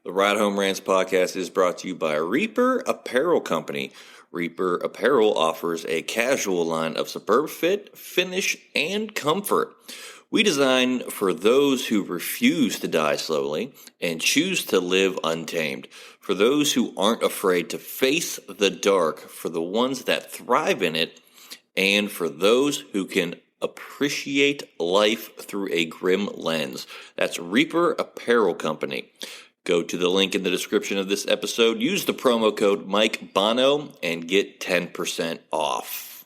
The Ride Home Rants podcast is brought to you by Reaper Apparel Company. Reaper Apparel offers a casual line of superb fit, finish, and comfort. We design for those who refuse to die slowly and choose to live untamed. For those who aren't afraid to face the dark, for the ones that thrive in it, and for those who can appreciate life through a grim lens. That's Reaper Apparel Company. Go to the link in the description of this episode, use the promo code Mike Bono, and get 10% off.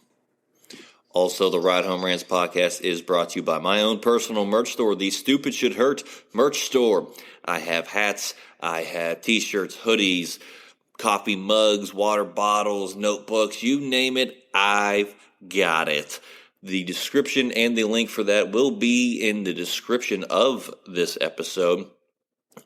Also, the Ride Home Rants podcast is brought to you by my own personal merch store, the Stupid Should Hurt merch store. I have hats, I have t-shirts, hoodies, coffee mugs, water bottles, notebooks, you name it, I've got it. The description and the link for that will be in the description of this episode.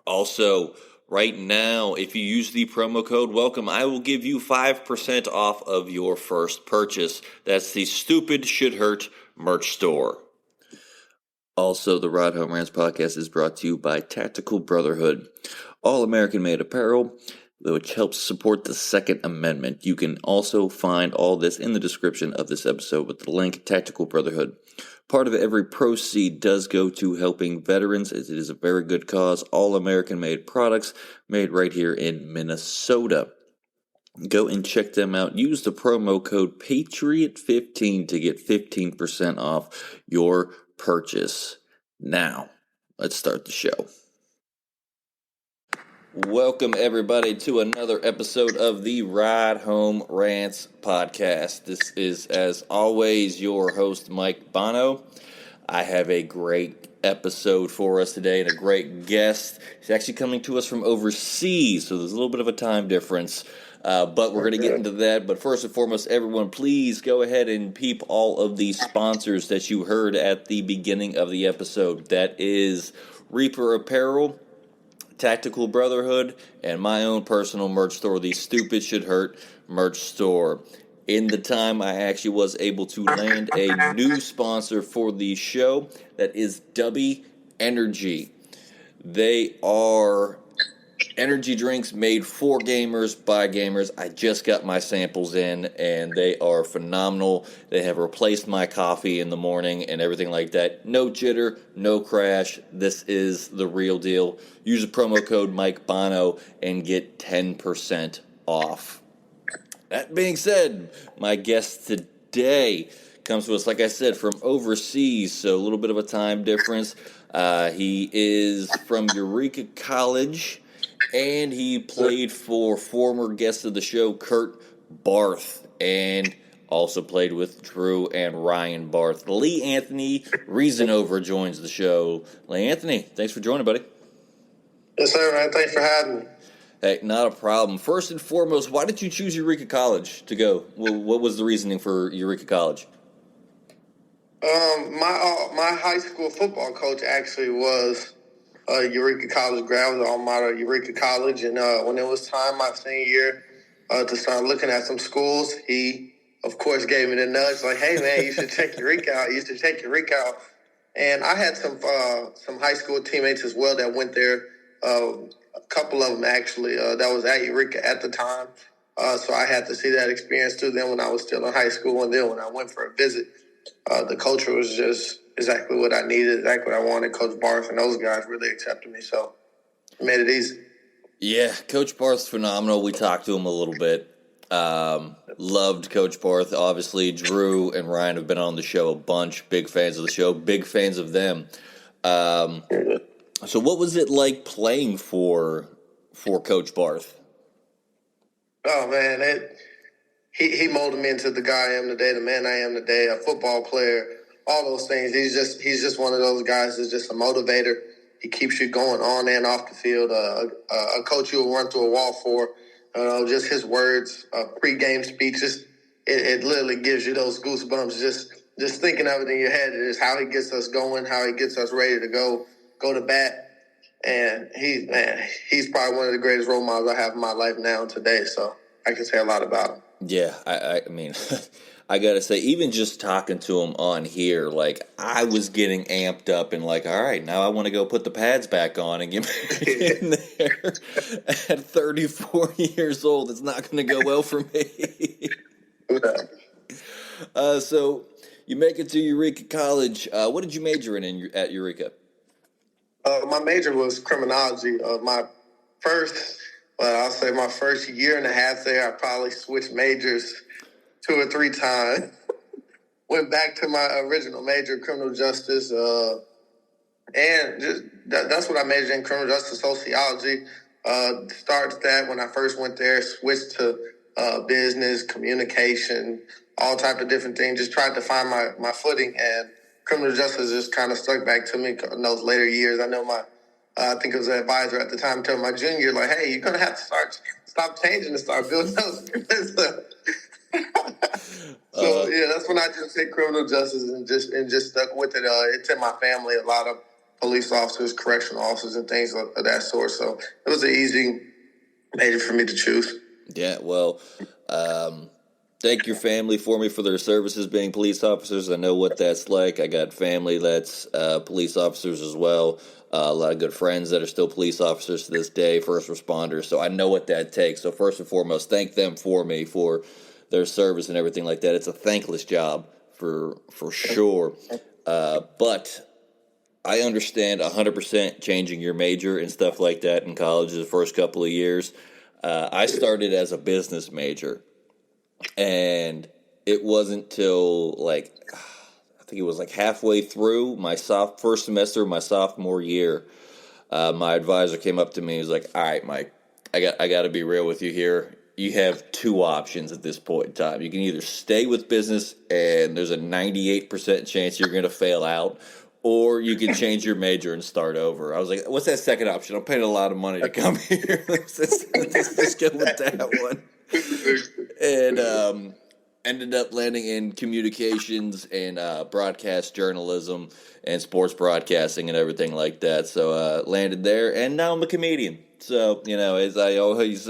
Also, right now, if you use the promo code WELCOME, I will give you 5% off of your first purchase. That's the Stupid Should Hurt merch store. Also, the Ride Home Rants podcast is brought to you by Tactical Brotherhood, all American-made apparel, which helps support the Second Amendment. You can also find all this in the description of this episode with the link, Tactical Brotherhood. Part of every proceed does go to helping veterans, as it is a very good cause. All American-made products made right here in Minnesota. Go and check them out. Use the promo code PATRIOT15 to get 15% off your purchase. Now, let's start the show. Welcome, everybody, to another episode of the Ride Home Rants podcast. This is, as always, your host, Mike Bono. I have a great episode for us today and a great guest. He's actually coming to us from overseas, so there's a little bit of a time difference, but we're going to get into that. But first and foremost, everyone, please go ahead and peep all of the sponsors that you heard at the beginning of the episode. That is Reaper Apparel, Tactical Brotherhood, and my own personal merch store, the Stupid Should Hurt merch store. In the time, I actually was able to land a new sponsor for the show. That is Dubby Energy. They are energy drinks made for gamers by gamers. I just got my samples in, and they are phenomenal. They have replaced my coffee in the morning and everything like that. No jitter, no crash. This is the real deal. Use the promo code Mike Bono and get 10% off. That being said, my guest today comes to us, like I said, from overseas, so a little bit of a time difference. He is from Eureka College, and he played for former guest of the show, Kurt Barth, and also played with Drew and Ryan Barth. Lee Anthony Reasnover joins the show. Lee Anthony, thanks for joining, buddy. Yes, sir, man. Thanks for having me. Hey, not a problem. First and foremost, why did you choose Eureka College to go? What was the reasoning for Eureka College? My high school football coach actually was a Eureka College grad. I was alma mater at Eureka College, and when it was time my senior year to start looking at some schools, he, of course, gave me the nudge, like, "Hey, man, you should check Eureka out. You should check Eureka out." And I had some high school teammates as well that went there. A couple of them actually that was at Eureka at the time. So I had to see that experience too. Then when I was still in high school, and then when I went for a visit, the culture was just exactly what I needed, exactly what I wanted. Coach Barth and those guys really accepted me, so it made it easy. Yeah, Coach Barth's phenomenal. We talked to him a little bit. Loved Coach Barth. Obviously, Drew and Ryan have been on the show a bunch. Big fans of the show. Big fans of them. So what was it like playing for Coach Barth? Oh, man, he molded me into the guy I am today, the man I am today, a football player, all those things. He's just one of those guys that's just a motivator. He keeps you going on and off the field. A coach you'll run through a wall for. Just his words, pre-game speeches. It literally gives you those goosebumps just thinking of it in your head. It is how he gets us going, how he gets us ready to go to bat. And he's probably one of the greatest role models I have in my life now and today. So I can say a lot about him. Yeah, I mean, I gotta say, even just talking to him on here, like I was getting amped up and like, all right, now I want to go put the pads back on and get back in there. At 34 years old, it's not going to go well for me. So you make it to Eureka College. What did you major in at Eureka? My major was criminology. I'll say my first year and a half there, I probably switched majors 2 or 3 times. Went back to my original major, criminal justice, and just that's what I majored in, criminal justice sociology. Started that when I first went there, switched to business, communication, all type of different things. Just tried to find my footing, and criminal justice just kind of stuck back to me in those later years. I know I think it was an advisor at the time told my junior year, like, hey, you're going to have to stop changing and start building those. So yeah, that's when I just hit criminal justice and just stuck with it. It's in my family, a lot of police officers, correctional officers, and things of that sort. So it was an easy major for me to choose. Yeah, well, thank your family for me for their services being police officers. I know what that's like. I got family that's police officers as well. A lot of good friends that are still police officers to this day, first responders. So I know what that takes. So first and foremost, thank them for me for their service and everything like that. It's a thankless job for sure. But I understand 100% changing your major and stuff like that in college the first couple of years. I started as a business major, and it wasn't till I think it was halfway through my first semester of my sophomore year, my advisor came up to me and was like, all right, Mike, I got to be real with you here. You have 2 options at this point in time. You can either stay with business and there's a 98% chance you're going to fail out, or you can change your major and start over. I was like, what's that second option? I'm paying a lot of money to come here. let's just go with that one. And ended up landing in communications and broadcast journalism and sports broadcasting and everything like that. So landed there, and now I'm a comedian. So, as I always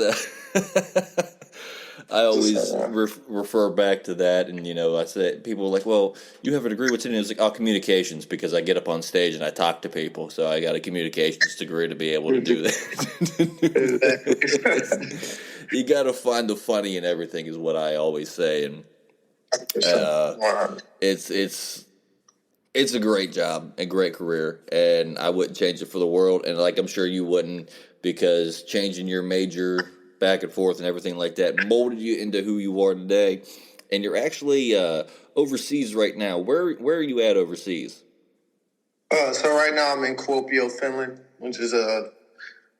refer back to that, and I say, people are like, "Well, you have a degree. What's in it?" It's like, communications, because I get up on stage and I talk to people, so I got a communications degree to be able to do that. You got to find the funny in everything, is what I always say, and it's a great job, a great career, and I wouldn't change it for the world, and I'm sure you wouldn't, because changing your major back and forth and everything like that molded you into who you are today. And you're actually overseas right now. Where are you at overseas? So right now I'm in Kuopio, Finland, which is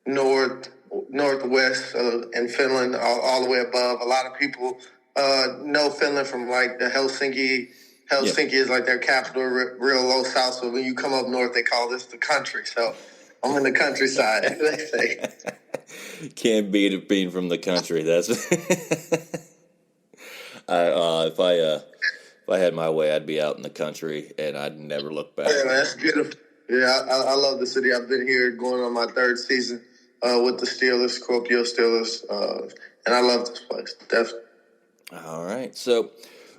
northwest in Finland, all the way above. A lot of people know Finland from the Helsinki. Helsinki is their capital, real low south. So when you come up north, they call this the country. So I'm in the countryside, they say. Can't beat it being from the country. That's if I had my way, I'd be out in the country and I'd never look back. Yeah, that's beautiful. Yeah, I love the city. I've been here going on my 3rd season with the Steelers, Kuopio Steelers, and I love this place. Definitely. All right. So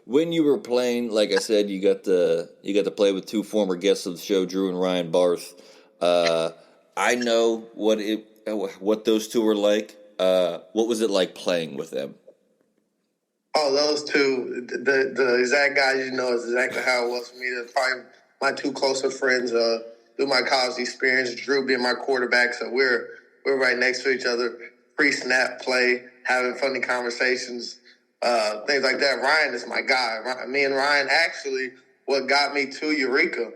when you were playing, like I said, you got to play with 2 former guests of the show, Drew and Ryan Barth. I know what those 2 were like. What was it like playing with them? Oh, those 2, the exact guys is exactly how it was for me. They're probably my 2 closer friends through my college experience. Drew being my quarterback, so we're right next to each other, pre-snap play, having funny conversations, things like that. Ryan is my guy. Me and Ryan, actually, what got me to Eureka,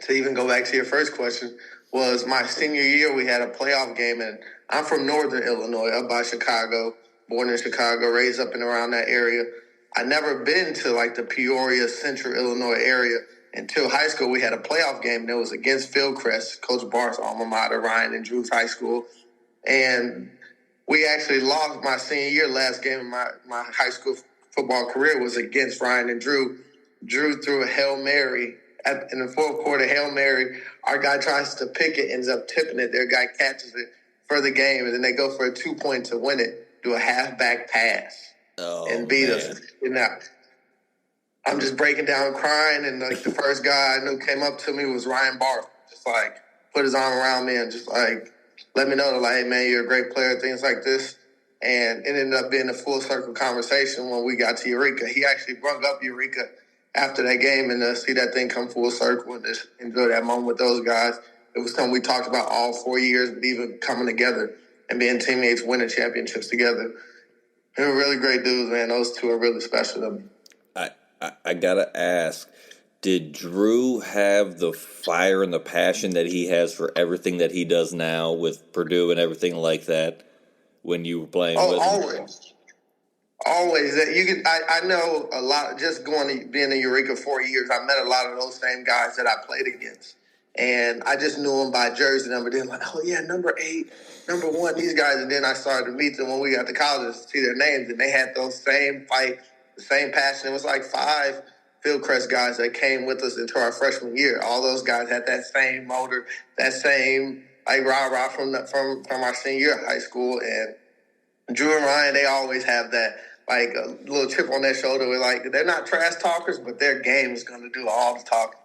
to even go back to your first question, was my senior year. We had a playoff game, and I'm from Northern Illinois, up by Chicago, born in Chicago, raised up and around that area. I never been to the Peoria, Central Illinois area until high school. We had a playoff game that was against Fieldcrest, Coach Barth's alma mater, Ryan and Drew's high school. And we actually lost my senior year. Last game of my high school football career was against Ryan and Drew. Drew threw a Hail Mary in the 4th quarter. Hail Mary. Our guy tries to pick it, ends up tipping it. Their guy catches it for the game, and then they go for a 2-point to win it, do a halfback pass, and beat us. I'm just breaking down crying, and like the first guy I knew came up to me was Ryan Barth, just like put his arm around me and just like let me know that like, hey man, you're a great player, things like this. And it ended up being a full circle conversation when we got to Eureka. He actually brought up Eureka after that game, and to see that thing come full circle and just enjoy that moment with those guys. It was something we talked about all 4 years, but even coming together and being teammates, winning championships together. They were really great dudes, man. Those two are really special to me. I gotta ask, did Drew have the fire and the passion that he has for everything that he does now with Purdue and everything like that when you were playing with him? Always. I know a lot, just being in Eureka 4 years, I met a lot of those same guys that I played against. And I just knew them by jersey number. They're like, oh yeah, number 8, number 1, these guys. And then I started to meet them when we got to college to see their names. And they had those same fight, the same passion. It was like 5 Fieldcrest guys that came with us into our freshman year. All those guys had that same motor, that same like rah-rah from our senior year of high school. And Drew and Ryan, they always have that like a little chip on their shoulder. We're like, they're not trash talkers, but their game is going to do all the talking.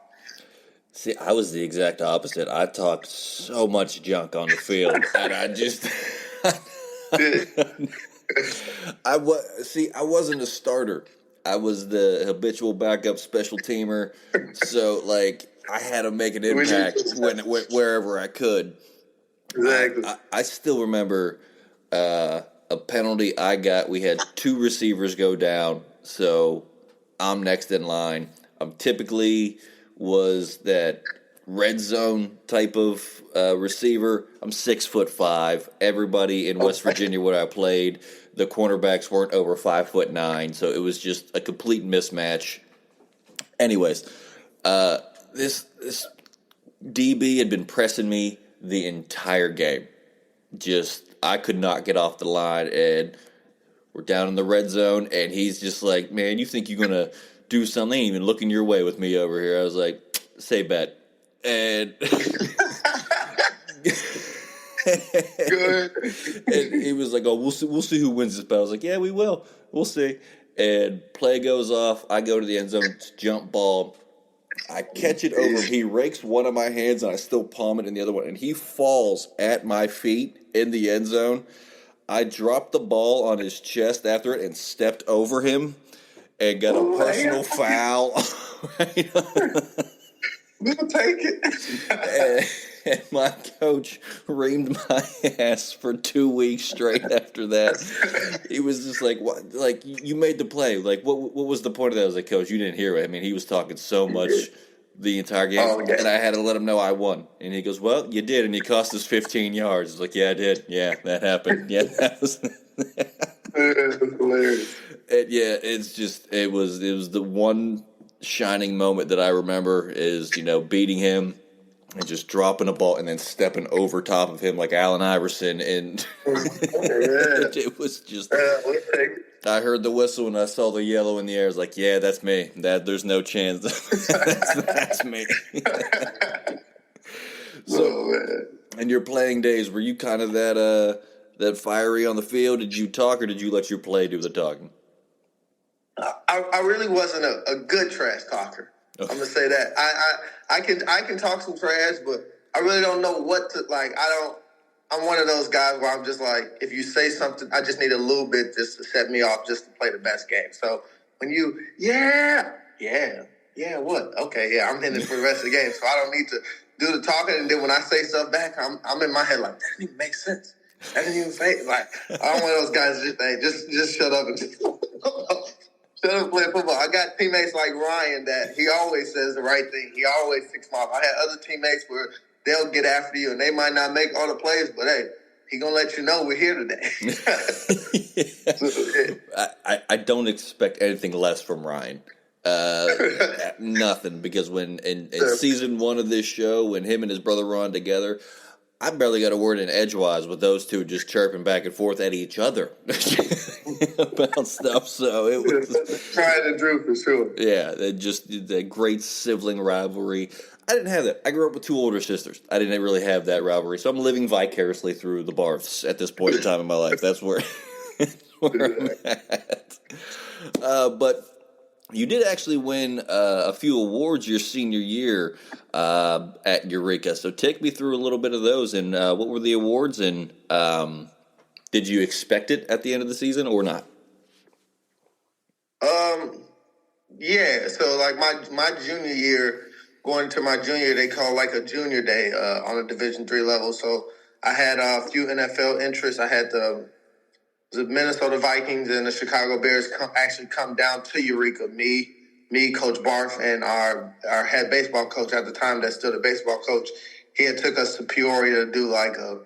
See, I was the exact opposite. I talked so much junk on the field, and I just I wasn't a starter. I was the habitual backup special teamer, so like I had to make an impact wherever I could. Exactly. I still remember a penalty I got. We had 2 receivers go down, so I'm next in line. I'm typically was that red zone type of receiver. I'm 6'5". Everybody in West Virginia where I played, the cornerbacks weren't over 5'9", so it was just a complete mismatch. Anyways, this DB had been pressing me the entire game. I could not get off the line, and we're down in the red zone, and he's just like, man, you think you're gonna do something? Ain't even looking your way with me over here. I was like, say bet. And Good. And he was like, oh, we'll see who wins this battle. I was like, yeah, we will. We'll see. And play goes off. I go to the end zone, jump ball. I catch it over him. He rakes one of my hands, and I still palm it in the other one. And he falls at my feet in the end zone. I dropped the ball on his chest after it and stepped over him and got a personal foul. We'll take it. And my coach reamed my ass for 2 weeks straight after that. He was just like, "What? Like you made the play? Like what was the point of that?" I was like, "Coach, you didn't hear it. I mean, he was talking so much the entire game, and I had to let him know I won." And he goes, "Well, you did, and you cost us 15 yards." I was like, "Yeah, I did. Yeah, that happened. Yeah, that was." Hilarious. And yeah, it was the one shining moment that I remember is beating him and just dropping a ball and then stepping over top of him like Allen Iverson, and it was just. I heard the whistle and I saw the yellow in the air. I was like, "Yeah, that's me. There's no chance. that's me." So, in your playing days, were you kind of that fiery on the field? Did you talk, or did you let your play do the talking? I really wasn't a good trash talker. Okay. I'm gonna say that. I can talk some trash, but I really don't know what to like. I'm one of those guys where I'm just like, if you say something, I just need a little bit just to set me off, just to play the best game. So when you what? Okay, yeah, I'm hitting it for the rest of the game. So I don't need to do the talking. And then when I say stuff back, I'm in my head like, that didn't even make sense. That didn't even say like I'm one of those guys just shut up and just shut up and play football. I got teammates like Ryan that he always says the right thing. He always ticks me off. I had other teammates where they'll get after you and they might not make all the plays, but hey, he gonna let you know we're here today. I don't expect anything less from Ryan. Nothing, because when in season 1 of this show, when him and his brother were on together, I barely got a word in edgewise with those two just chirping back and forth at each other about stuff. So it was Ryan and Drew for sure. Yeah, just the great sibling rivalry. I didn't have that. I grew up with 2 older sisters. I didn't really have that rivalry, so I'm living vicariously through the Barths at this point in time in my life. That's where I'm at. But You did actually win a few awards your senior year at Eureka. So take me through a little bit of those and what were the awards and did you expect it at the end of the season or not? Yeah. So like my junior year, going to my junior, they call like a junior day on a Division III level. So I had a few NFL interests. I had the Minnesota Vikings and the Chicago Bears actually come down to Eureka. Me, Coach Barth, and our head baseball coach at the time, that's still the baseball coach. He had took us to Peoria to do like a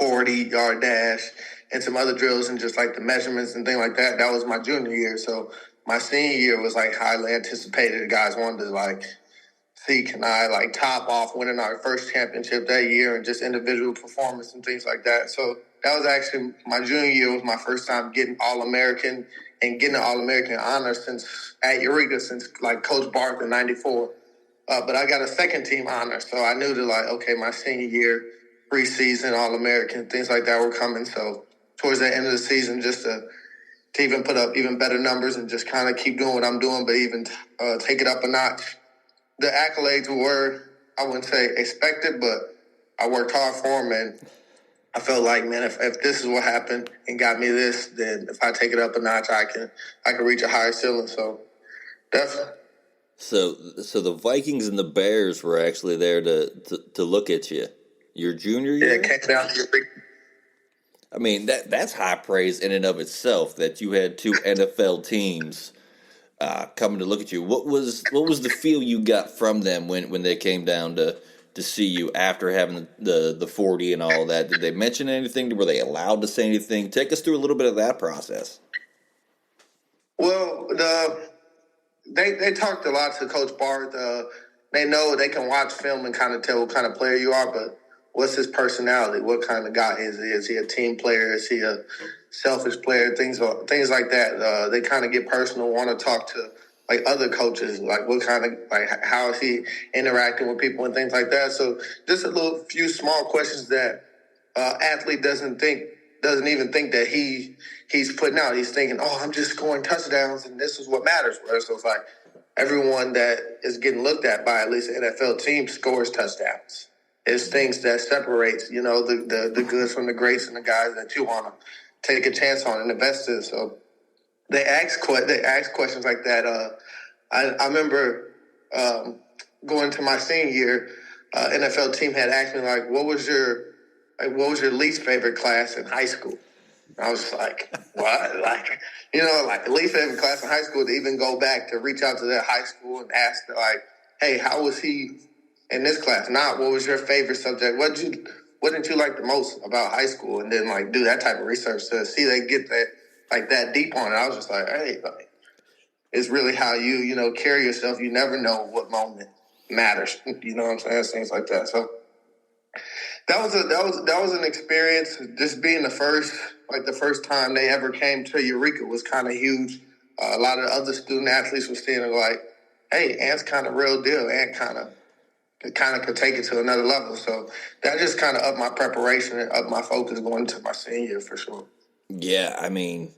40-yard dash and some other drills and just like the measurements and things like that. That was my junior year. So my senior year was like highly anticipated. The guys wanted to like see can I like top off winning our first championship that year and just individual performance and things like that. So that was actually my junior year was my first time getting All-American and getting an All-American honor since at Eureka since like Coach Barth in '94. But I got a second team honor, so I knew that like okay, my senior year preseason All-American things like that were coming. So towards the end of the season, just to even put up even better numbers and just kind of keep doing what I'm doing, but even take it up a notch. The accolades were, I wouldn't say expected, but I worked hard for them, and I felt like, man, if this is what happened and got me this, then if I take it up a notch, I can reach a higher ceiling. So definitely. So the Vikings and the Bears were actually there to look at you. Your junior year? Yeah, it came down to your big. I mean that's high praise in and of itself that you had two NFL teams coming to look at you. What was the feel you got from them when they came down to see you after having the 40 and all that? Did they mention anything? Were they allowed to say anything? Take us through a little bit of that process. Well, they talked a lot to Coach Barth. They know they can watch film and kind of tell what kind of player you are, but what's his personality? What kind of guy is he? Is he a team player? Is he a selfish player? Things like that. They kind of get personal, want to talk to like other coaches, like what kind of like how is he interacting with people and things like that. So just a little few small questions that athlete doesn't even think that he's putting out. He's thinking, oh, I'm just scoring touchdowns and this is what matters. So it's like everyone that is getting looked at by at least an NFL team scores touchdowns. It's things that separates, the goods from the greats and the guys that you want to take a chance on and invest in. So they ask questions like that. I remember going to my senior year, NFL team had asked me like, what was your least favorite class in high school? I was like, what? Like the least favorite class in high school to even go back to reach out to that high school and ask like, hey, how was he in this class? Not what was your favorite subject? What didn't you like the most about high school? And then like do that type of research to see they get that like that deep on it. I was just like, hey, like, it's really how you carry yourself. You never know what moment matters. You know what I'm saying? Things like that. So that was an experience. Just being the first time they ever came to Eureka was kind of huge. A lot of other student athletes were seeing it like, hey, Ant's kind of real deal. Ant kind of could take it to another level. So that just kind of upped my preparation and upped my focus going into my senior year for sure. Yeah, I mean,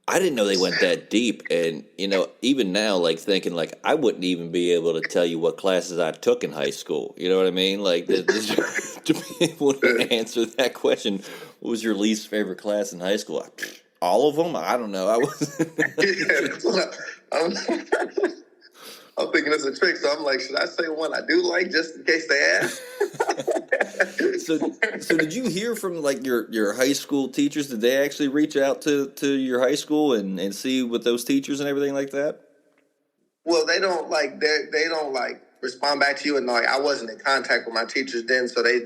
I didn't know they went that deep, and even now, like thinking, like I wouldn't even be able to tell you what classes I took in high school. You know what I mean? Like to be able to answer that question, what was your least favorite class in high school? All of them? I don't know. I was. I'm thinking it's a trick, so I'm like, should I say one I do like just in case they ask? So did you hear from like your high school teachers? Did they actually reach out to your high school and see with those teachers and everything like that? Well, they don't respond back to you, and like I wasn't in contact with my teachers then, so they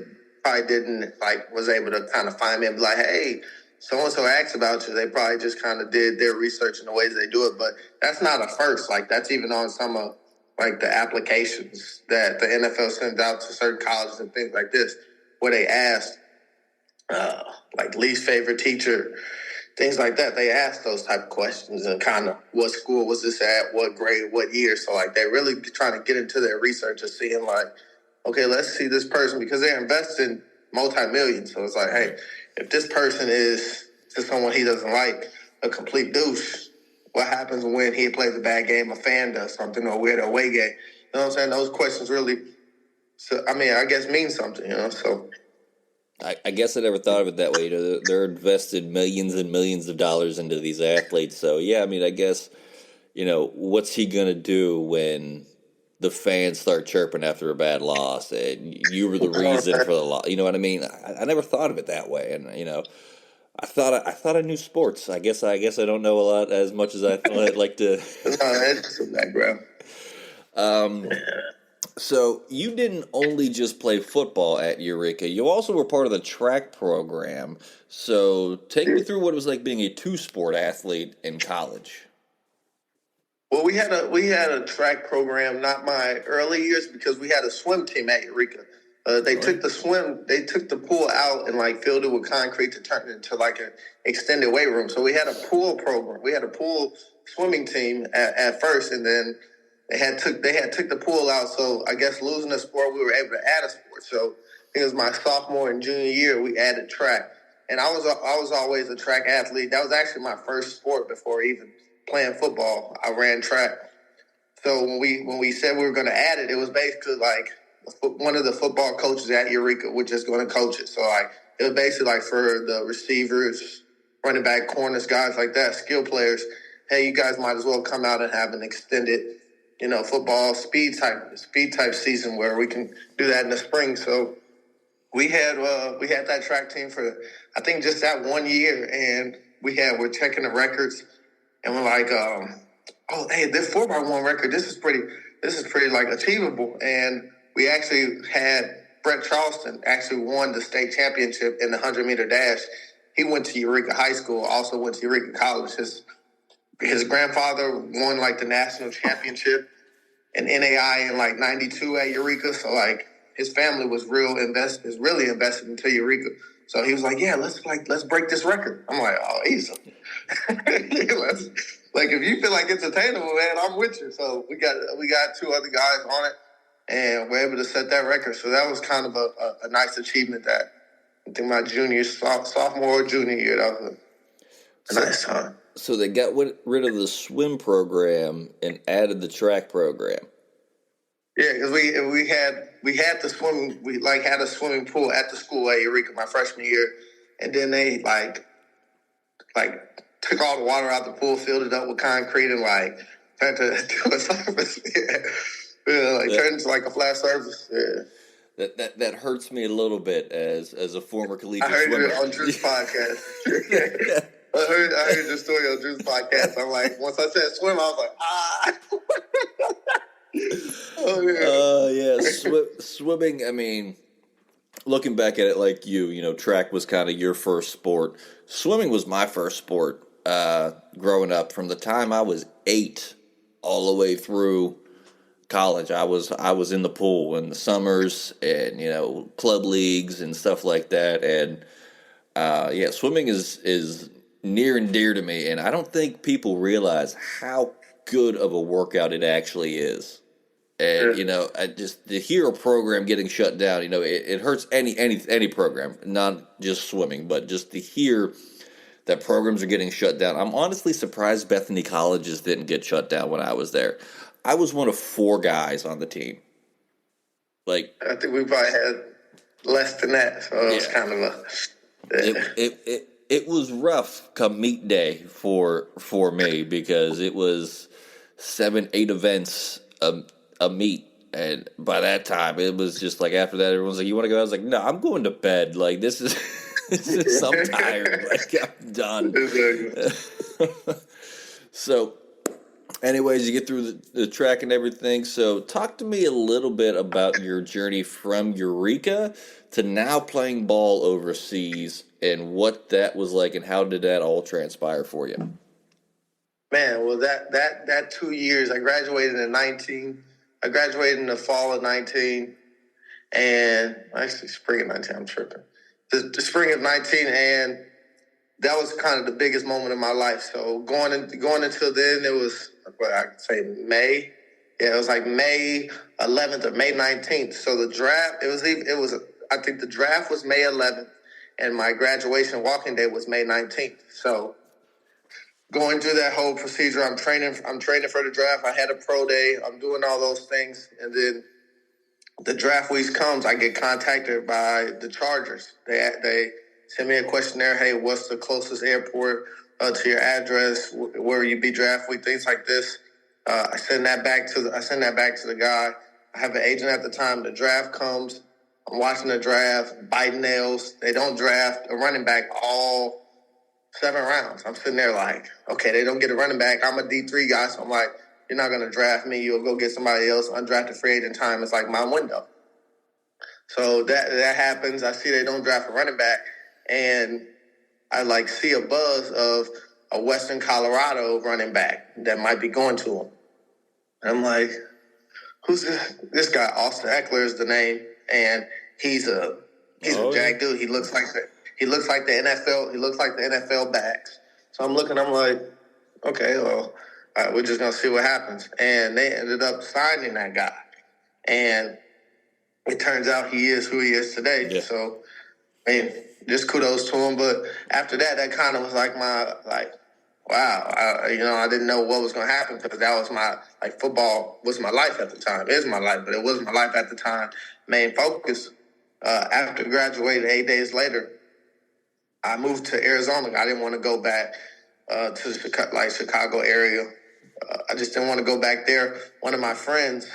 probably didn't was able to kind of find me and be like, hey, so and so asked about you. They probably just kind of did their research in the ways they do it, but that's not a first. Like that's even on some of the applications that the NFL sends out to certain colleges and things like this, where they ask least favorite teacher, things like that. They ask those type of questions and kind of what school was this at, what grade, what year. So they really trying to get into their research and seeing okay, let's see this person because they're investing multi-millions. So it's like, hey, if this person is to someone he doesn't like a complete douche, what happens when he plays a bad game, a fan does something, or we're at an away game. You know what I'm saying? Those questions really, I guess mean something, so. I guess I never thought of it that way. They're invested millions and millions of dollars into these athletes. So, yeah, I guess, what's he going to do when the fans start chirping after a bad loss and you were the reason for the loss? You know what I mean? I never thought of it that way. And, I thought I knew sports. I guess I don't know a lot as much as I'd like to. No, that's some background. So you didn't only just play football at Eureka. You also were part of the track program. So take me through what it was like being a two-sport athlete in college. Well, we had a track program, not my early years, because we had a swim team at Eureka. They took the pool out and filled it with concrete to turn it into an extended weight room. So we had a pool program. We had a pool swimming team at first, and then they had took the pool out. So I guess losing a sport, we were able to add a sport. So I think it was my sophomore and junior year we added track, and I was always a track athlete. That was actually my first sport before even playing football. I ran track. So when we said we were going to add it, it was basically one of the football coaches at Eureka was just going to coach it. So it was basically for the receivers, running back, corners, guys like that, skill players. Hey, you guys might as well come out and have an extended, football speed type season where we can do that in the spring. So we had that track team for I think just that 1 year, and we're checking the records, and we're like, oh, hey, this 4x1 record, this is pretty achievable. And we actually had Brett Charleston actually won the state championship in the 100-meter dash. He went to Eureka High School, also went to Eureka College. His grandfather won the national championship in NAI in 92 at Eureka. So his family was really invested into Eureka. So he was like, yeah, let's break this record. I'm like, oh, easy. If you feel like it's attainable, man, I'm with you. So we got two other guys on it, and we're able to set that record. So that was kind of a nice achievement that I think my sophomore or junior year, that was a nice time. So they got rid of the swim program and added the track program. Yeah, because we had the swim. We had a swimming pool at the school at Eureka my freshman year, and then they took all the water out the pool, filled it up with concrete, and turned it to a surface. Turned into a flat surface. Yeah. That hurts me a little bit as a former collegiate swimmer. I heard it on Drew's podcast. I heard your story on Drew's podcast. I'm like, once I said swim, I was like, ah. Oh yeah. Swimming. Looking back at it, track was kind of your first sport. Swimming was my first sport. Growing up, from the time I was 8 all the way through college, I was in the pool in the summers and club leagues and stuff like that. And swimming is near and dear to me, and I don't think people realize how good of a workout it actually is. And just to hear a program getting shut down, it hurts any program, not just swimming, but just to hear that programs are getting shut down. I'm honestly surprised Bethany Colleges didn't get shut down when I was there. I was one of 4 guys on the team. I think we probably had less than that, so it was kind of it was rough come meet day for me, because it was 7-8 events a meet, and by that time it was just after that everyone's like, you want to go? I was like, no, I'm going to bed. This is I'm tired. I'm done. So anyways, you get through the track and everything. So talk to me a little bit about your journey from Eureka to now playing ball overseas, and what that was like, and how did that all transpire for you? Man, well, that 2 years, I graduated in 19. I graduated in the fall of 19, and actually spring of 19, I'm tripping. The spring of 19, and that was kind of the biggest moment of my life. So going until then, it was, I could say May. Yeah, it was May 11th or May 19th. So the draft, I think the draft was May 11th, and my graduation walking day was May 19th. So going through that whole procedure. I'm training for the draft. I had a pro day. I'm doing all those things, and then the draft week comes. I get contacted by the Chargers. They send me a questionnaire. Hey, what's the closest airport to your address? Where will you be draft week? Things like this. I send that back to the guy. I have an agent at the time. The draft comes. I'm watching the draft, biting nails. They don't draft a running back all 7 rounds. I'm sitting there like, okay, they don't get a running back. I'm a D3 guy, so I'm like, you're not going to draft me. You'll go get somebody else. Undrafted free agent time is like my window. So that happens. I see they don't draft a running back, and I like see a buzz of a Western Colorado running back that might be going to him. And I'm like, who's this? This guy, Austin Eckler is the name, and he's a jack dude. He looks like the NFL. He looks like the NFL backs. So I'm looking. I'm like, okay, well, we're just gonna see what happens. And they ended up signing that guy, and it turns out he is who he is today. Yeah. So, I mean, just kudos to him. But after that, that kind of was like wow, I didn't know what was going to happen because that was football was my life at the time. It is my life, but it wasn't my life at the time. Main focus. After graduating 8 days later, I moved to Arizona. I didn't want to go back to the Chicago area. I just didn't want to go back there. One of my friends,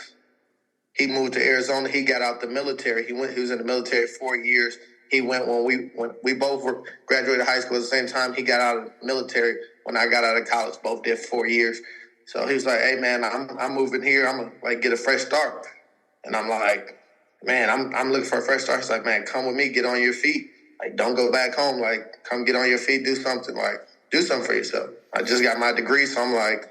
he moved to Arizona. He got out the military. He was in the military 4 years. He went when we both graduated high school at the same time. He got out of the military when I got out of college. Both did 4 years. So he was like, "Hey man, I'm moving here. I'm gonna get a fresh start." And I'm like, "Man, I'm looking for a fresh start." He's like, "Man, come with me. Get on your feet. Like, don't go back home. Like, come get on your feet. Do something. Like, do something for yourself." I just got my degree, so I'm like,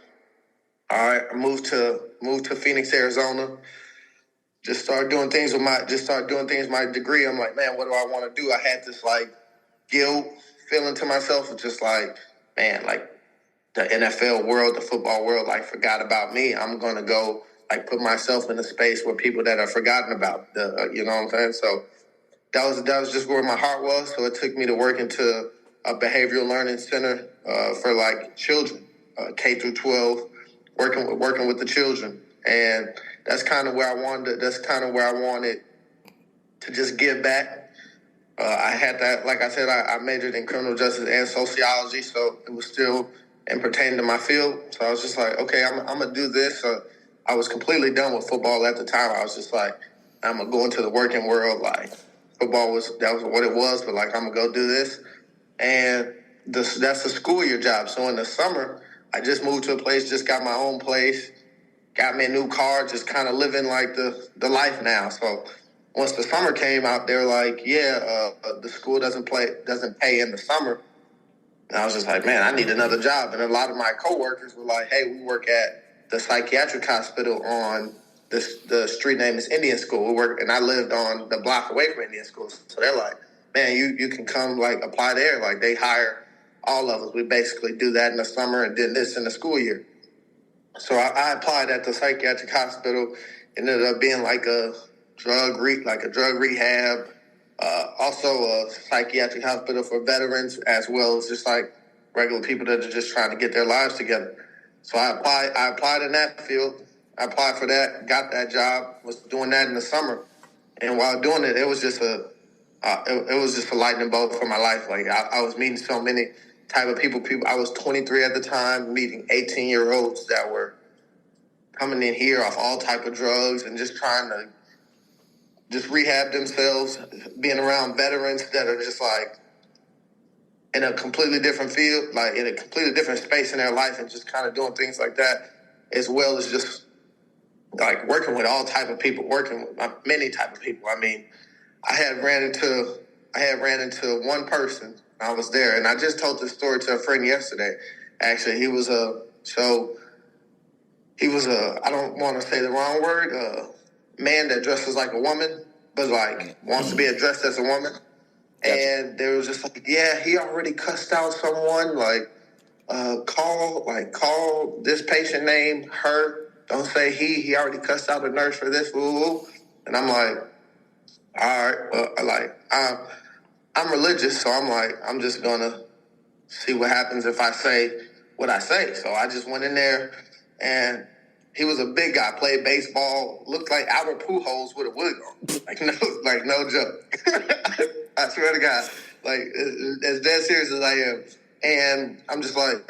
"All right." I moved to Phoenix, Arizona. Just start doing things with my degree. I'm like, man, what do I want to do? I had this guilt feeling to myself of just like, man, like the NFL world, the football world, forgot about me. I'm gonna go put myself in a space where people that are forgotten about. You know what I'm saying? So that was just where my heart was. So it took me to work into a behavioral learning center for children, K through 12, working with the children. And that's kind of where I wanted to just give back. I had that, like I said, I majored in criminal justice and sociology, so it was still and pertaining to my field. So I was just like, okay, I'm gonna do this. I was completely done with football at the time. I was just like, I'm gonna go into the working world. Football was what it was, but I'm gonna go do this. And that's a school year job. So in the summer, I just moved to a place, just got my own place. Got me a new car, just kind of living the life now. So once the summer came out, they're like, the school doesn't pay in the summer. And I was just like, man, I need another job. And a lot of my coworkers were like, hey, we work at the psychiatric hospital on the street name is Indian School. And I lived on the block away from Indian School. So they're like, man, you can come apply there. They hire all of us. We basically do that in the summer and did this in the school year. So I applied at the psychiatric hospital. It ended up being a drug rehab, also a psychiatric hospital for veterans, as well as just regular people that are just trying to get their lives together. So I applied in that field. I applied for that, got that job, was doing that in the summer. And while doing it, it was just a lightning bolt for my life. I was meeting so many type of people. I was 23 at the time, meeting 18-year-olds that were coming in here off all type of drugs and just trying to just rehab themselves, being around veterans that are just in a completely different field, in a completely different space in their life, and just kind of doing things like that, as well as just working with all type of people, working with many type of people. I mean, I had ran into one person. I was there, and I just told this story to a friend yesterday. Actually, he was a I don't want to say the wrong word, man that dresses like a woman, but wants to be addressed as a woman. Gotcha. And they was just he already cussed out someone. Call this patient name her. Don't say he. He already cussed out a nurse for this. Ooh. And I'm like, all right. Well, I'm religious, so I'm just gonna see what happens if I say what I say. So I just went in there, and he was a big guy, played baseball, looked like Albert Pujols with a wig on. Like no joke. I swear to God, like as dead serious as I am. And I'm just like,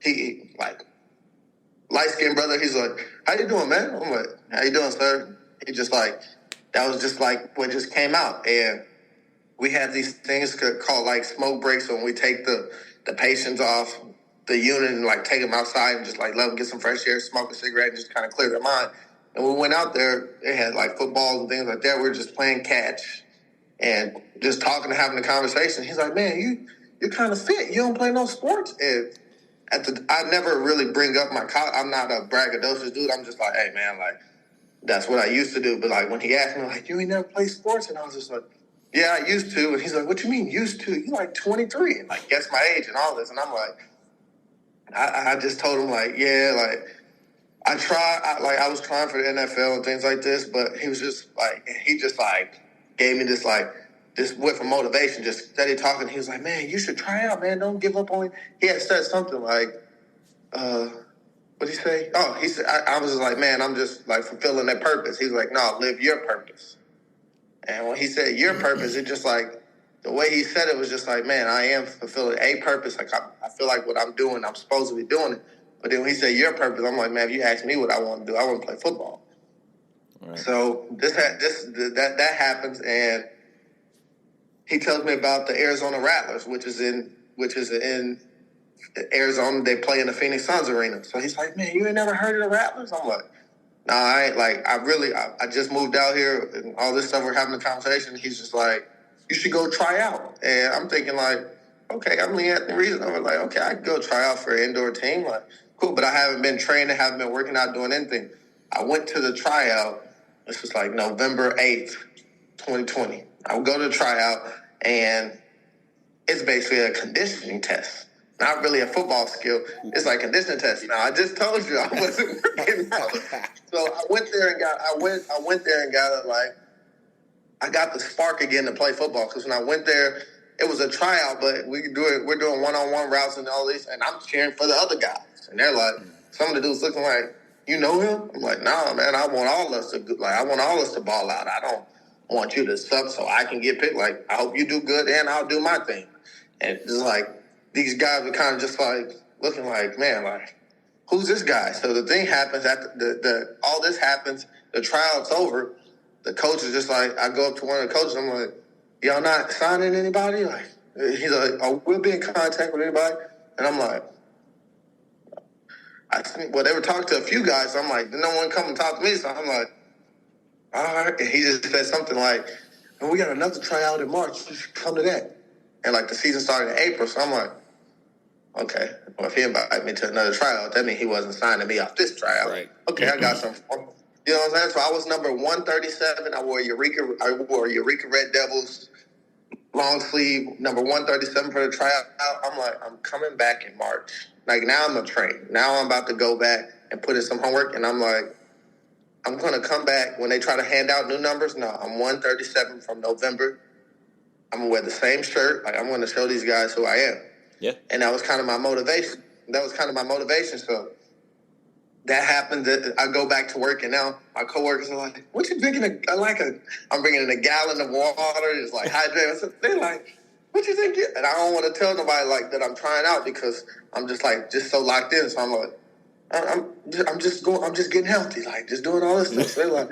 he like light skinned brother. He's like, "How you doing, man?" I'm like, "How you doing, sir?" He just like, that was just like what just came out. And we have these things called like smoke breaks when we take the patients off the unit and like take them outside and just like let them get some fresh air, smoke a cigarette, and just kind of clear their mind. And we went out there, they had like footballs and things like that. We were just playing catch and just talking and having a conversation. He's like, "Man, you're kind of fit. You don't play no sports." And I never really bring up my college. I'm not a braggadocious dude. I'm just like, "Hey, man, like that's what I used to do." But like when he asked me, like, "You ain't never play sports?" And I was just like, "Yeah, I used to." And he's like, "What you mean used to? You like 23 and like guess my age and all this." And I'm like, I just told him like, "Yeah, like I was trying for the NFL and things like this," but he was just like, he just like gave me this like this whiff of motivation, just steady talking. He was like, "Man, you should try out, man. Don't give up on it." He had said something like, what'd he say? Oh, he said, I was just like, "Man, I'm just like fulfilling that purpose." He was like, "No, live your purpose." And when he said your purpose, it just like, the way he said it was just like, man, I am fulfilling a purpose. Like, I feel like what I'm doing, I'm supposed to be doing it. But then when he said your purpose, I'm like, man, if you ask me what I want to do, I want to play football. Right. So that happens, and he tells me about the Arizona Rattlers, which is in Arizona. They play in the Phoenix Suns arena. So he's like, "Man, you ain't never heard of the Rattlers?" I'm like, "No, I ain't." Like, I just moved out here and all this stuff. We're having a conversation. He's just like, "You should go try out." And I'm thinking like, okay, I'm Lee Anthony Reasnover. Like, okay, I can go try out for an indoor team. Like, cool. But I haven't been training, haven't been working out, doing anything. I went to the tryout. This was like November 8th, 2020. I would go to the tryout, and it's basically a conditioning test. Not really a football skill. It's like a conditioning test. Now, I just told you I wasn't working out. So I went there and got it like, I got the spark again to play football, because when I went there, it was a tryout, but we're doing one-on-one routes and all this, and I'm cheering for the other guys. And they're like, some of the dudes looking like, "You know him?" I'm like, "Nah, man, I want all us to ball out. I don't want you to suck so I can get picked. Like, I hope you do good and I'll do my thing." And it's like, these guys were kind of just like looking like, man, like, who's this guy? So the thing happens, all this happens, the tryout's over. The coach is just like, I go up to one of the coaches, I'm like, "Y'all not signing anybody?" Like, he's like, "Oh, we'll be in contact with anybody." And I'm like, they were talking to a few guys, so I'm like, no one come and talk to me. So I'm like, all right. And he just said something like, "And we got another tryout in March. You should come to that." And like the season started in April, so I'm like, okay, well, if he invited me to another tryout, that means he wasn't signing me off this tryout. Right. Okay, I got some. You know what I'm saying? So I was number 137. I wore Eureka Red Devils long sleeve, number 137 for the tryout. I'm like, I'm coming back in March. Like, now I'm a train. Now I'm about to go back and put in some homework, and I'm like, I'm going to come back when they try to hand out new numbers. No, I'm 137 from November. I'm going to wear the same shirt. Like, I'm going to show these guys who I am. Yeah. And that was kind of my motivation. So that happened. I go back to work, and now my coworkers are like, "What you drinking?" I'm bringing in a gallon of water. It's like hydrated. They're like, "What you think?" And I don't want to tell nobody like that I'm trying out, because I'm just so locked in. So I'm like, I'm just getting healthy, like just doing all this stuff. So they're like,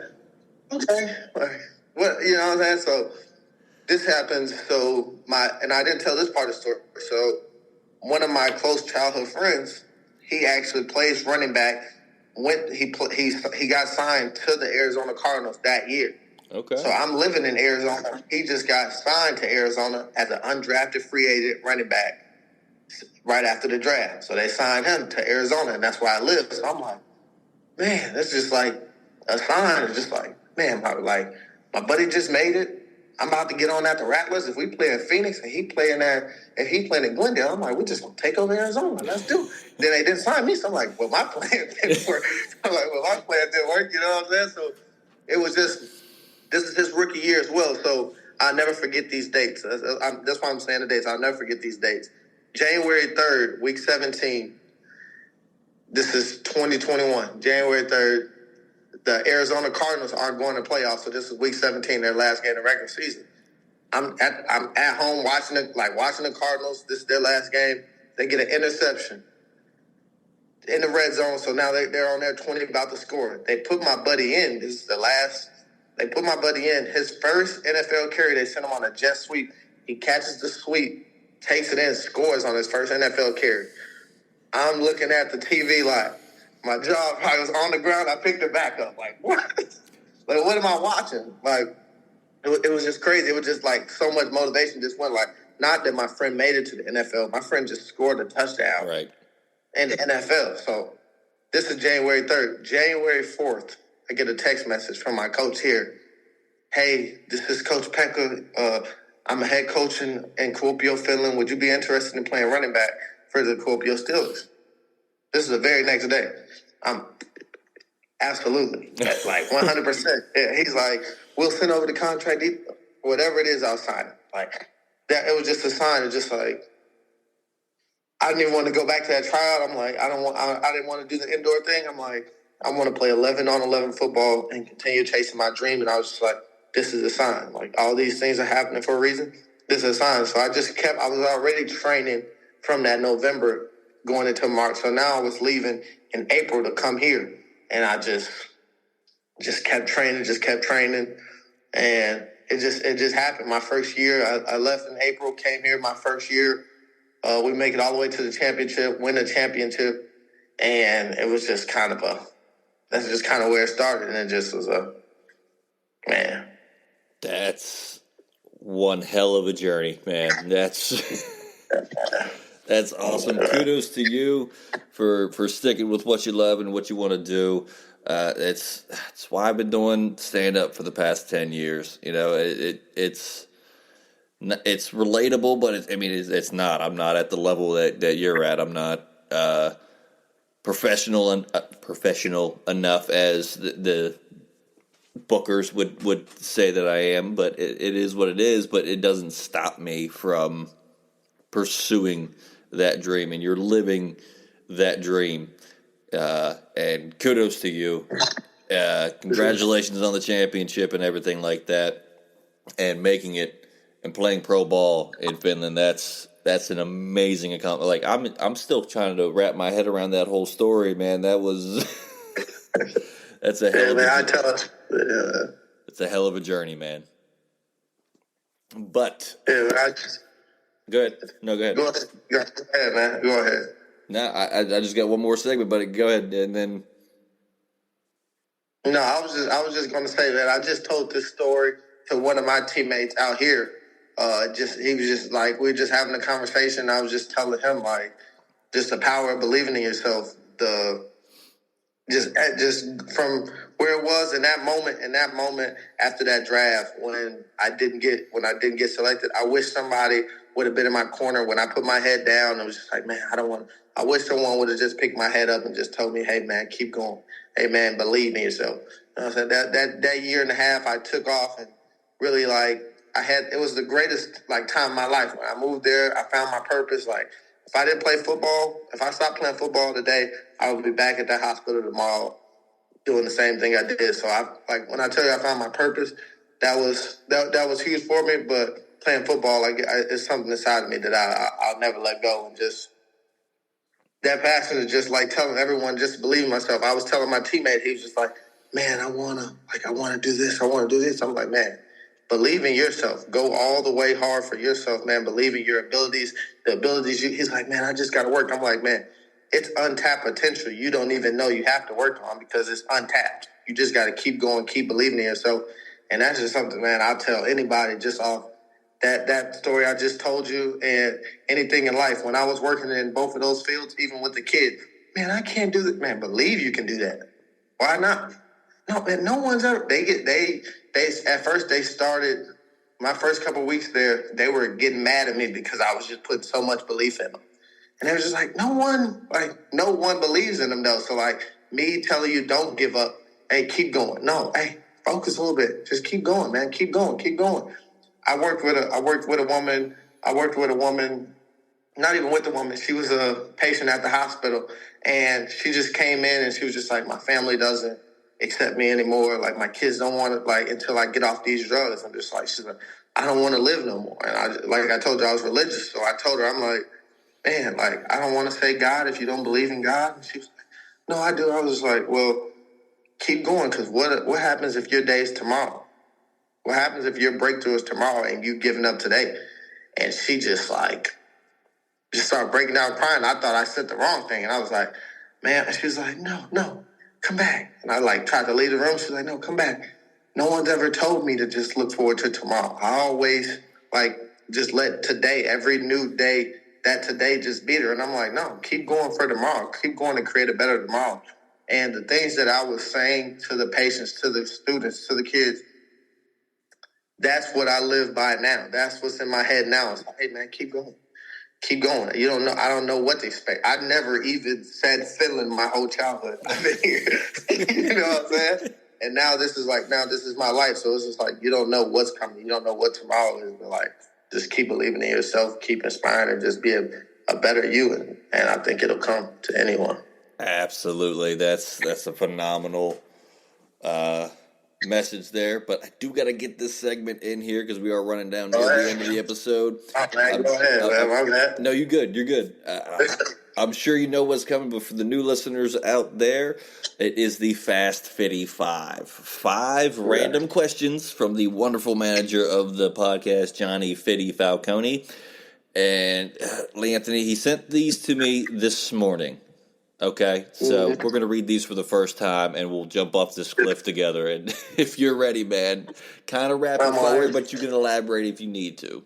okay, like, what, you know what I'm saying? So this happens. So and I didn't tell this part of the story. So one of my close childhood friends, he actually plays running back. He got signed to the Arizona Cardinals that year. Okay. So I'm living in Arizona. He just got signed to Arizona as an undrafted free agent running back right after the draft. So they signed him to Arizona, and that's where I live. So I'm like, man, that's just like a sign. It's just like, man, my buddy just made it. I'm about to get on at the Rattlers. If we play in Phoenix and he playing in Glendale, I'm like, we're just gonna take over Arizona. Let's do it. Then they didn't sign me, so I'm like, well, my plan didn't work. You know what I'm saying? So it was just, this is his rookie year as well. So I'll never forget these dates. That's why I'm saying the dates. I'll never forget these dates. January 3rd, week 17, This is 2021, January 3rd. The Arizona Cardinals aren't going to playoffs, so this is week 17, their last game of the regular season. I'm at home watching the Cardinals. This is their last game. They get an interception in the red zone, so now they're on their 20 about to score. They put my buddy in. This is the last. They put my buddy in. His first NFL carry, they sent him on a jet sweep. He catches the sweep, takes it in, scores on his first NFL carry. I'm looking at the TV like, my jaw probably was on the ground. I picked it back up. Like, what? Like, what am I watching? Like, it was just crazy. It was just like so much motivation just went like, not that my friend made it to the NFL. My friend just scored a touchdown in the NFL. So this is January 3rd. January 4th, I get a text message from my coach here. Hey, this is Coach Pekka. I'm a head coach in Kuopio, Finland. Would you be interested in playing running back for the Kuopio Steelers? This is the very next day. Absolutely. Like 100%. Yeah, he's like, we'll send over the contract. Whatever it is, I'll sign it. Like, that, it was just a sign. It's just like, I didn't even want to go back to that tryout. I'm like, I didn't want to do the indoor thing. I'm like, I want to play 11-on-11 football and continue chasing my dream. And I was just like, this is a sign. Like, all these things are happening for a reason. This is a sign. So I was already training from that November going into March. So now I was leaving in April to come here. And I just kept training. And it just happened. My first year, I left in April, came here my first year. We make it all the way to the championship, win the championship. And it was just that's just kind of where it started. And it just was man. That's one hell of a journey, man. That's awesome. Kudos to you for sticking with what you love and what you want to do. It's why I've been doing stand up for the past 10 years. You know, it's relatable, but it's not. I'm not at the level that you're at. I'm not professional enough as the bookers would say that I am. But it is what it is. But it doesn't stop me from pursuing that dream, and you're living that dream. And kudos to you. Congratulations on the championship and everything like that, and making it and playing pro ball in Finland. That's an amazing accomplishment. Like, I'm still trying to wrap my head around that whole story, man. That was that's a hell of a it's a hell of a journey, man. But go ahead. No, go ahead. Go ahead, man. Go ahead. No, I just got one more segment, but go ahead and then. No, I was just going to say that I just told this story to one of my teammates out here. He was just like, we were just having a conversation. I was just telling him like, just the power of believing in yourself. Just from where it was in that moment after that draft when I didn't get selected. I wish somebody would have been in my corner when I put my head down. It was just like, man, I wish someone would have just picked my head up and just told me, hey, man, keep going. Hey, man, believe in yourself. You know what I'm saying? That year and a half I took off and really it was the greatest time of my life. When I moved there, I found my purpose. Like, if I didn't play football, if I stopped playing football today, I would be back at that hospital tomorrow doing the same thing I did. So when I tell you I found my purpose, that was huge for me. But playing football, it's something inside of me that I'll never let go. And just that passion is just like telling everyone, just believe in myself. I was telling my teammate, he was just like, man, I wanna do this. I wanna do this. I'm like, man, believe in yourself. Go all the way hard for yourself, man. Believe in your abilities, he's like, man, I just got to work. I'm like, man, it's untapped potential. You don't even know you have to work on because it's untapped. You just got to keep going, keep believing in yourself. And that's just something, man, I'll tell anybody just off that story I just told you and anything in life. When I was working in both of those fields, even with the kids, man, I can't do that. Man, believe you can do that. Why not? No, man, no one's ever. They at first they started. My first couple of weeks there, they were getting mad at me because I was just putting so much belief in them, and they were just like, no one believes in them though. So me telling you, don't give up. Hey, keep going. No, hey, focus a little bit. Just keep going, man. Keep going. I worked with a woman not even with the woman. She was a patient at the hospital, and she just came in and she was just like, my family doesn't accept me anymore. Like, my kids don't want to, like, until I get off these drugs. I'm just like, she's like, I don't want to live no more. And I told her, I was religious. So I told her, I'm like, man, like, I don't want to say God if you don't believe in God. And she was like, no, I do. I was just like, well, keep going, because what happens if your day is tomorrow? What happens if your breakthrough is tomorrow and you giving up today? And she just started breaking down crying. I thought I said the wrong thing. And I was like, man. And she was like, no, come back. And I like tried to leave the room. She was like, no, come back. No one's ever told me to just look forward to tomorrow. I always like just let today, every new day, that today just be there. And I'm like, no, keep going for tomorrow. Keep going to create a better tomorrow. And the things that I was saying to the patients, to the students, to the kids, that's what I live by now. That's what's in my head now. It's like, hey, man, keep going. Keep going. You don't know. I don't know what to expect. I never even said Finland my whole childhood. I've been here. You know what I'm saying? And now this is my life. So it's just like, you don't know what's coming. You don't know what tomorrow is. But like, just keep believing in yourself, keep inspiring, and just be a better you. And I think it'll come to anyone. Absolutely. That's a phenomenal message there, but I do got to get this segment in here because we are running down near the end of the episode. Oh, man, go ahead, man. No, you're good. You're good. I'm sure you know what's coming, but for the new listeners out there, it is the Fast Fitty 5. 5 random questions from the wonderful manager of the podcast, Johnny Fitty Falcone. And Lee Anthony, he sent these to me this morning. Okay, so we're going to read these for the first time, and we'll jump off this cliff together. And if you're ready, man, kind of rapid fire, but you can elaborate if you need to.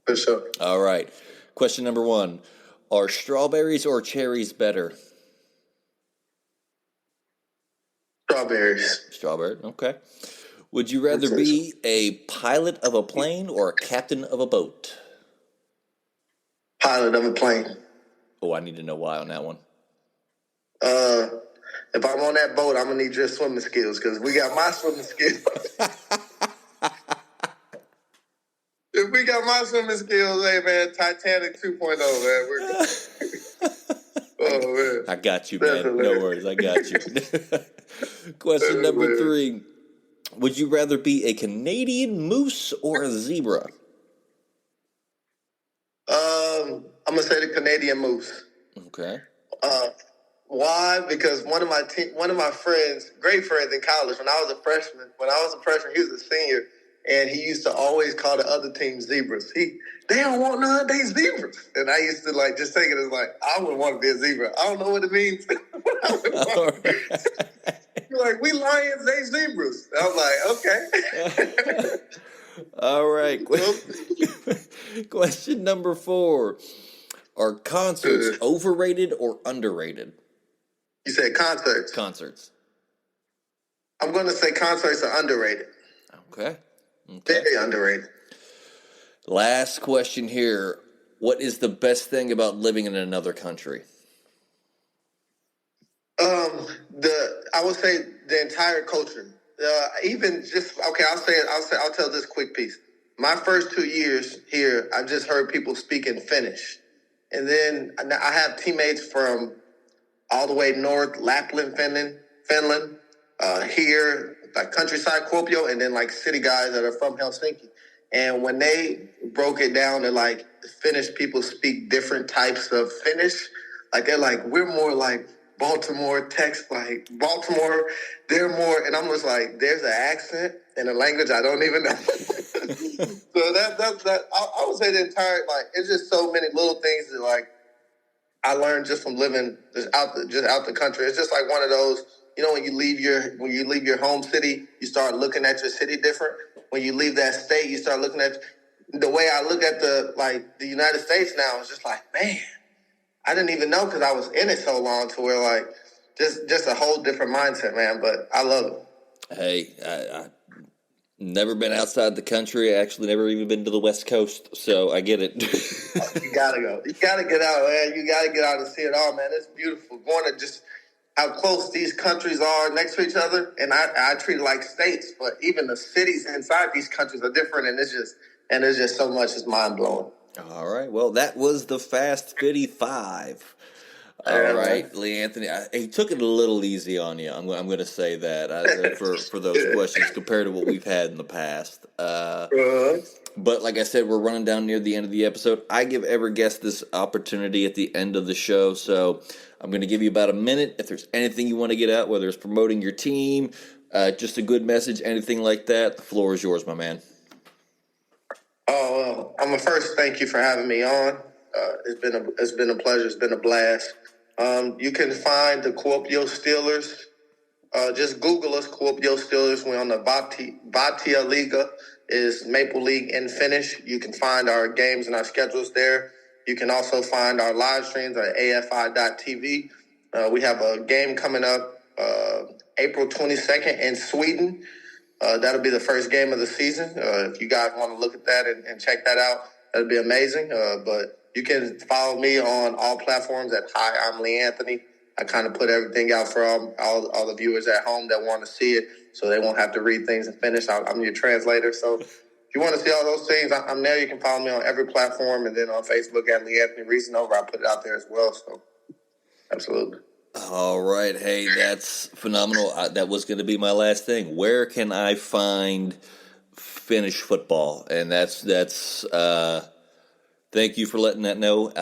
For sure. All right. Question number 1. Are strawberries or cherries better? Strawberries. Strawberry, okay. Would you rather be a pilot of a plane or a captain of a boat? Pilot of a plane. Oh, I need to know why on that one. If I'm on that boat, I'm going to need your swimming skills because we got my swimming skills. If we got my swimming skills, hey, man, Titanic 2.0, man. We're oh, man. I got you, man. No worries. I got you. Question number 3. Would you rather be a Canadian moose or a zebra? I'm going to say the Canadian moose. Okay. Why? Because one of my friends, great friends in college, when I was a freshman, he was a senior, and he used to always call the other team zebras. They don't want none, they zebras. And I used to like just take it as like, I wouldn't want to be a zebra. I don't know what it means. You're like, we lions, they zebras. I was like, okay. All right. Question number 4. Are concerts overrated or underrated? You said concerts. Concerts. I'm going to say concerts are underrated. Okay. Very underrated. Last question here. What is the best thing about living in another country? I would say the entire culture. Even just okay. I'll tell this quick piece. My first 2 years here, I just heard people speaking Finnish, and then I have teammates from all the way north, Lapland, Finland, here, like countryside Kuopio, and then like city guys that are from Helsinki. And when they broke it down to like Finnish people speak different types of Finnish, like they're like, we're more like Baltimore, Texas, like Baltimore, they're more, and I'm just like, there's an accent in a language I don't even know. So that I would say the entire, like, it's just so many little things that like I learned just from living just out the country. It's just like one of those, you know, when you leave your home city, you start looking at your city different. When you leave that state, you start looking at the way I look at the United States now. It's just like, man, I didn't even know because I was in it so long to where like just a whole different mindset, man. But I love it. Hey, I never been outside the country. I actually never even been to the West Coast, so I get it. You gotta go. You gotta get out, man. You gotta get out and see it all, man. It's beautiful. Going to just how close these countries are next to each other, and I treat it like states, but even the cities inside these countries are different, and it's just so much. It's mind blowing. All right. Well, that was the Fast 55. All Yeah, man. right, Lee Anthony. He took it a little easy on you. I'm going to say that for those Yeah. questions compared to what we've had in the past. Uh, But like I said, we're running down near the end of the episode. I give every guest this opportunity at the end of the show, so I'm going to give you about a minute. If there's anything you want to get out, whether it's promoting your team, just a good message, anything like that, the floor is yours, my man. Oh, well, I'm a first. Thank you for having me on. It's been a pleasure. It's been a blast. You can find the Kuopio Steelers. Just Google us, Kuopio Steelers. We're on the Batia Liga, is Maple League in Finnish. You can find our games and our schedules there. You can also find our live streams at afi.tv. We have a game coming up April 22nd in Sweden. That'll be the first game of the season. If you guys want to look at that and check that out, that'd be amazing. But you can follow me on all platforms at Hi, I'm Lee Anthony. I kind of put everything out for all the viewers at home that want to see it, so they won't have to read things in Finnish. I'm your translator. So if you want to see all those things, I'm there. You can follow me on every platform, and then on Facebook at Lee Anthony Reasnover. I put it out there as well. So absolutely. All right. Hey, that's phenomenal. That was going to be my last thing. Where can I find Finnish football? And that's thank you for letting that know.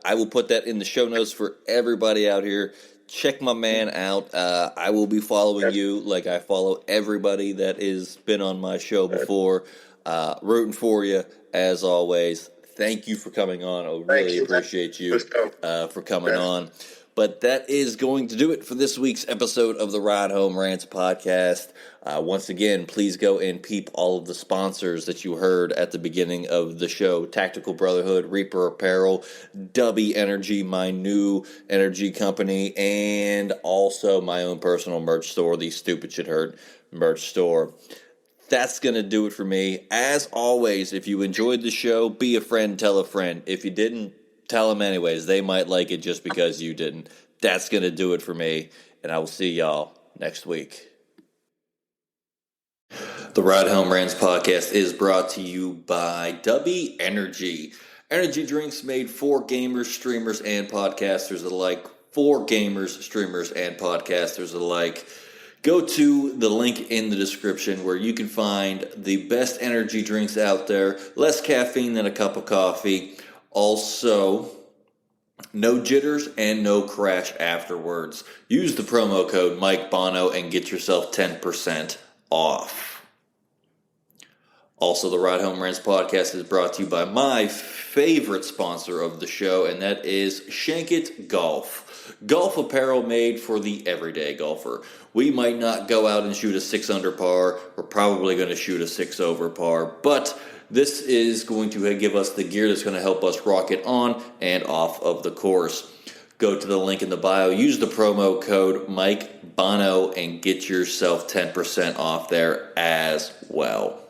I will put that in the show notes for everybody out here. Check my man out. I will be following you like I follow everybody that has been on my show before. Rooting for you, as always. Thank you for coming on. I really appreciate you for coming on. But that is going to do it for this week's episode of the Ride Home Rants podcast. Once again, please go and peep all of the sponsors that you heard at the beginning of the show. Tactical Brotherhood, Reaper Apparel, Dubby Energy, my new energy company, and also my own personal merch store, the Stupid Shit Hurt merch store. That's going to do it for me. As always, if you enjoyed the show, be a friend, tell a friend. If you didn't, tell them anyways. They might like it just because you didn't. That's going to do it for me, and I will see y'all next week. The Ride Home Rants podcast is brought to you by Dubby Energy. Energy drinks made for gamers, streamers, and podcasters alike. For gamers, streamers, and podcasters alike. Go to the link in the description where you can find the best energy drinks out there. Less caffeine than a cup of coffee. Also, no jitters and no crash afterwards. Use the promo code Mike Bono and get yourself 10% off. Also, the Ride Home Rants podcast is brought to you by my favorite sponsor of the show, and that is Shankit Golf. Golf apparel made for the everyday golfer. We might not go out and shoot a 6 under par. We're probably going to shoot a 6 over par, but this is going to give us the gear that's going to help us rock it on and off of the course. Go to the link in the bio, use the promo code Mike Bono, and get yourself 10% off there as well.